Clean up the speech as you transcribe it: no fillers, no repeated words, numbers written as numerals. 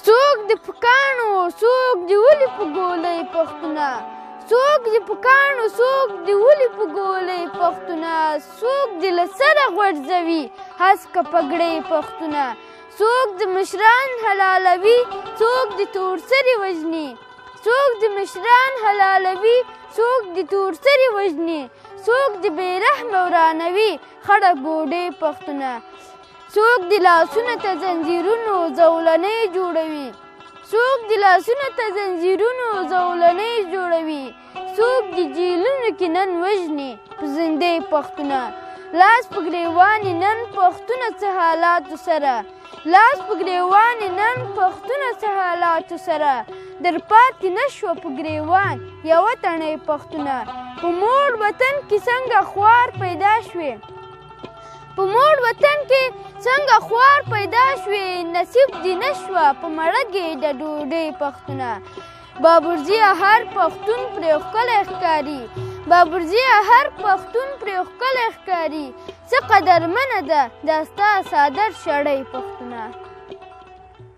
څوک دې په کاڼو څوک دې ولي په ګولۍ پښتونه څوک دې په کاڼو څوک دې ولي په ګولۍ پښتونه څوک دې له سره غورځوي هسکه پګړۍ پښتونه څوک د مشران حلالوي څوک د تور سرې وژني څوک د مشران حلالوي څوک د تور سرې وژني څوک د بې رحمه ورانوي خړه ګوډۍ پښتونه څوک د لاسونو ته زنځیرونو زولنې جوړوي څوک د لاسونو ته زنځیرونو زولنې جوړوي څوک د جیلونو کې نن وژني په زندۍ پښتونه لاس په ګریوان نن پښتونه څه حالاتو سره لاس په ګریوان نن پښتونه څه حالاتو سره در پاتې نه شوه په ګریوان یوه تڼۍ پښتونه په موړ وطن کې څنګه خوار پیدا شوې په موړ وطن کې څنګه خوار پیدا شوې نصیب دې نه شوه په مړګې د ډوډۍ پښتونه بابرزیه هر پښتون پرې ښکلی ښکاري بابرزیه هر پښتون پرې ښکلی ښکاري څه قدرمنه ده دا ستا څادر شړۍ پښتونه